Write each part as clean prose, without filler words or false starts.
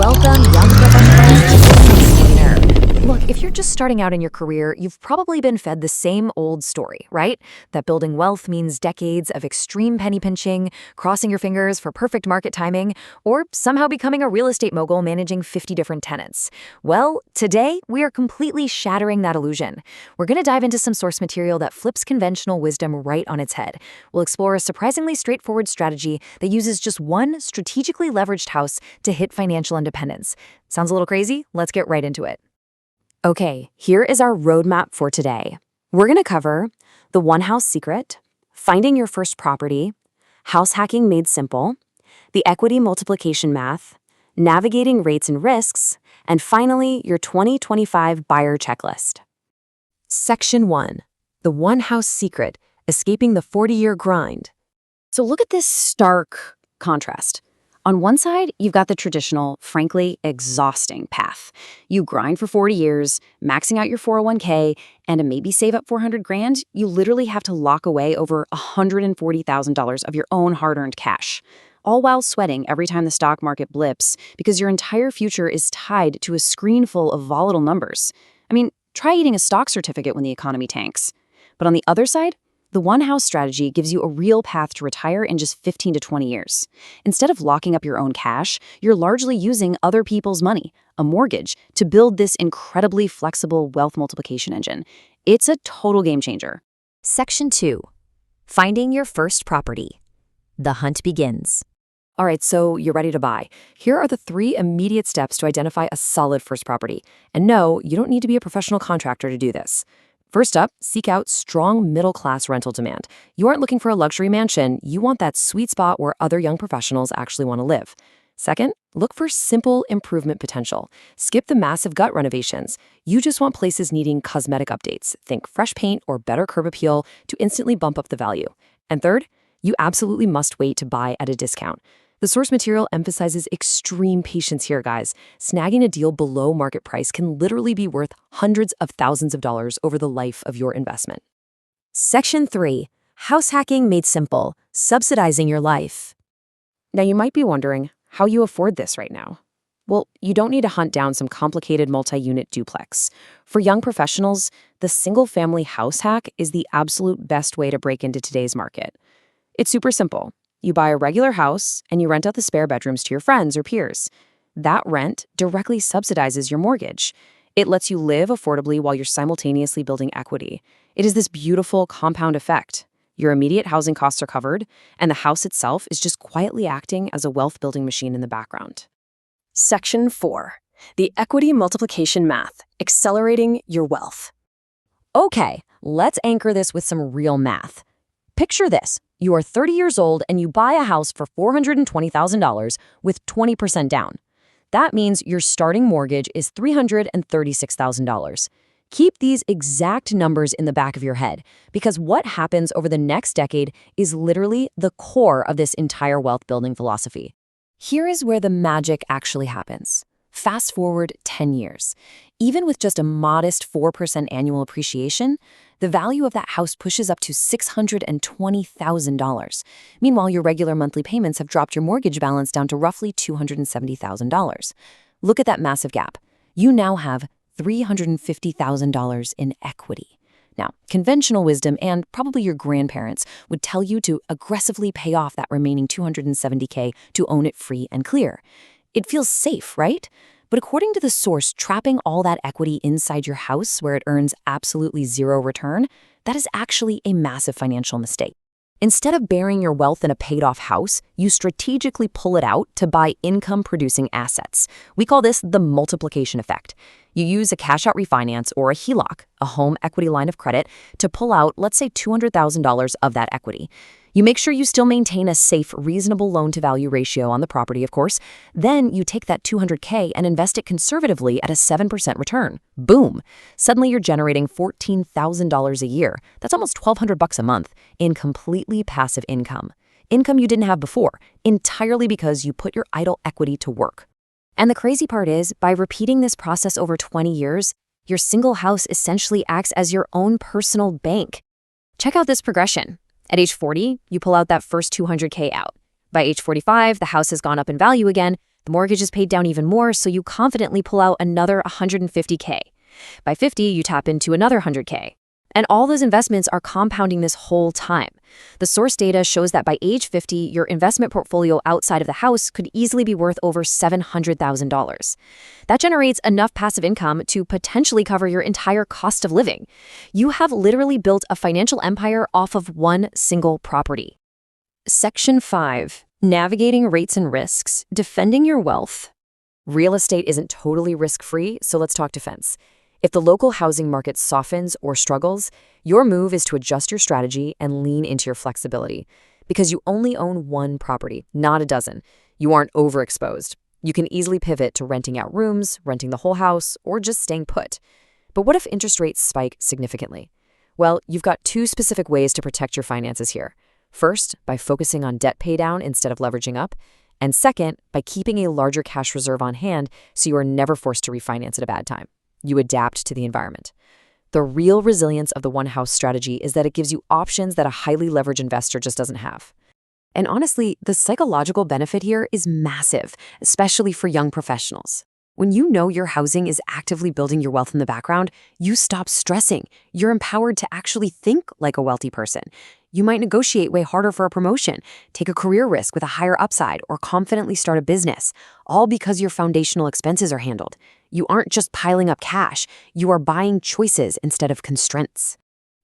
Welcome, young professionals, to this explainer. Look, if you're just starting out in your career, you've probably been fed the same old story, right? That building wealth means decades of extreme penny pinching, crossing your fingers for perfect market timing, or somehow becoming a real estate mogul managing 50 different tenants. Well, today we are completely shattering that illusion. We're going to dive into some source material that flips conventional wisdom right on its head. We'll explore a surprisingly straightforward strategy that uses just one strategically leveraged house to hit financial independence. Sounds a little crazy? Let's get right into it. Okay, here is our roadmap for today. We're going to cover the one house secret, finding your first property, house hacking made simple, the equity multiplication math, navigating rates and risks, and finally, your 2025 buyer checklist. Section 1. The one house secret, escaping the 40-year grind. So look at this stark contrast. On one side, you've got the traditional, frankly, exhausting path. You grind for 40 years, maxing out your 401k, and to maybe save up 400 grand, you literally have to lock away over $140,000 of your own hard-earned cash, all while sweating every time the stock market blips because your entire future is tied to a screen full of volatile numbers. I mean, try eating a stock certificate when the economy tanks. But on the other side, the one-house strategy gives you a real path to retire in just 15 to 20 years. Instead of locking up your own cash, you're largely using other people's money, a mortgage, to build this incredibly flexible wealth multiplication engine. It's a total game changer. Section 2. Finding your first property. The hunt begins. All right, so you're ready to buy. Here are the 3 immediate steps to identify a solid first property. And no, you don't need to be a professional contractor to do this. First up, seek out strong middle-class rental demand. You aren't looking for a luxury mansion. You want that sweet spot where other young professionals actually want to live. Second, look for simple improvement potential. Skip the massive gut renovations. You just want places needing cosmetic updates. Think fresh paint or better curb appeal to instantly bump up the value. And third, you absolutely must wait to buy at a discount. The source material emphasizes extreme patience here, guys. Snagging a deal below market price can literally be worth hundreds of thousands of dollars over the life of your investment. Section 3. House hacking made simple. Subsidizing your life. Now, you might be wondering how you afford this right now. Well, you don't need to hunt down some complicated multi-unit duplex. For young professionals, the single-family house hack is the absolute best way to break into today's market. It's super simple. You buy a regular house and you rent out the spare bedrooms to your friends or peers. That rent directly subsidizes your mortgage. It lets you live affordably while you're simultaneously building equity. It is this beautiful compound effect. Your immediate housing costs are covered, and the house itself is just quietly acting as a wealth-building machine in the background. Section 4. The equity multiplication math, accelerating your wealth. Okay, let's anchor this with some real math. Picture this. You are 30 years old and you buy a house for $420,000 with 20% down. That means your starting mortgage is $336,000. Keep these exact numbers in the back of your head, because what happens over the next decade is literally the core of this entire wealth building philosophy. Here is where the magic actually happens. Fast forward 10 years. Even with just a modest 4% annual appreciation, the value of that house pushes up to $620,000. Meanwhile, your regular monthly payments have dropped your mortgage balance down to roughly $270,000. Look at that massive gap. You now have $350,000 in equity. Now, conventional wisdom and probably your grandparents would tell you to aggressively pay off that remaining $270K to own it free and clear. It feels safe, right? But according to the source, trapping all that equity inside your house where it earns absolutely zero return, that is actually a massive financial mistake. Instead of burying your wealth in a paid-off house, you strategically pull it out to buy income-producing assets. We call this the multiplication effect. You use a cash-out refinance or a HELOC, a home equity line of credit, to pull out, let's say, $200,000 of that equity. You make sure you still maintain a safe, reasonable loan-to-value ratio on the property, of course. Then you take that $200K and invest it conservatively at a 7% return. Boom! Suddenly you're generating $14,000 a year. That's almost $1,200 a month in completely passive income. Income you didn't have before, entirely because you put your idle equity to work. And the crazy part is, by repeating this process over 20 years, your single house essentially acts as your own personal bank. Check out this progression. At age 40, you pull out that first $200K out. By age 45, the house has gone up in value again. The mortgage is paid down even more, so you confidently pull out another $150K. By 50, you tap into another $100K. And all those investments are compounding this whole time. The source data shows that by age 50, your investment portfolio outside of the house could easily be worth over $700,000. That generates enough passive income to potentially cover your entire cost of living. You have literally built a financial empire off of one single property. Section 5. Navigating rates and risks, defending your wealth. Real estate isn't totally risk-free, so let's talk defense. If the local housing market softens or struggles, your move is to adjust your strategy and lean into your flexibility. Because you only own one property, not a dozen. You aren't overexposed. You can easily pivot to renting out rooms, renting the whole house, or just staying put. But what if interest rates spike significantly? Well, you've got two specific ways to protect your finances here. First, by focusing on debt paydown instead of leveraging up. And second, by keeping a larger cash reserve on hand so you are never forced to refinance at a bad time. You adapt to the environment. The real resilience of the one-house strategy is that it gives you options that a highly leveraged investor just doesn't have. And honestly, the psychological benefit here is massive, especially for young professionals. When you know your housing is actively building your wealth in the background, you stop stressing. You're empowered to actually think like a wealthy person. You might negotiate way harder for a promotion, take a career risk with a higher upside, or confidently start a business, all because your foundational expenses are handled. You aren't just piling up cash, you are buying choices instead of constraints.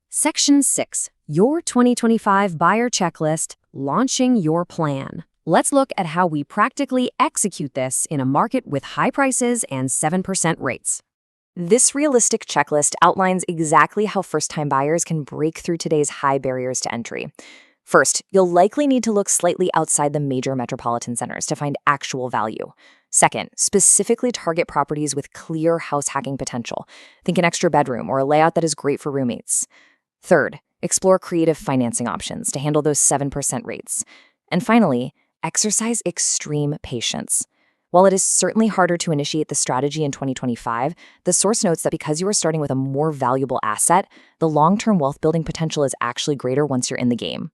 Section 6. Your 2025 Buyer Checklist, Launching Your Plan. Let's look at how we practically execute this in a market with high prices and 7% rates. This realistic checklist outlines exactly how first-time buyers can break through today's high barriers to entry. First, you'll likely need to look slightly outside the major metropolitan centers to find actual value. Second, specifically target properties with clear house hacking potential. Think an extra bedroom or a layout that is great for roommates. Third, explore creative financing options to handle those 7% rates. And finally, exercise extreme patience. While it is certainly harder to initiate the strategy in 2025, the source notes that because you are starting with a more valuable asset, the long-term wealth-building potential is actually greater once you're in the game.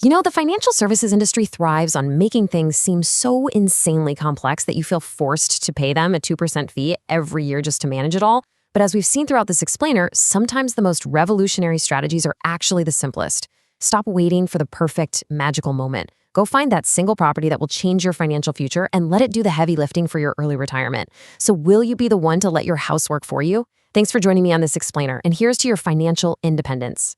You know, the financial services industry thrives on making things seem so insanely complex that you feel forced to pay them a 2% fee every year just to manage it all. But as we've seen throughout this explainer, sometimes the most revolutionary strategies are actually the simplest. Stop waiting for the perfect, magical moment. Go find that single property that will change your financial future and let it do the heavy lifting for your early retirement. So will you be the one to let your house work for you? Thanks for joining me on this explainer, and here's to your financial independence.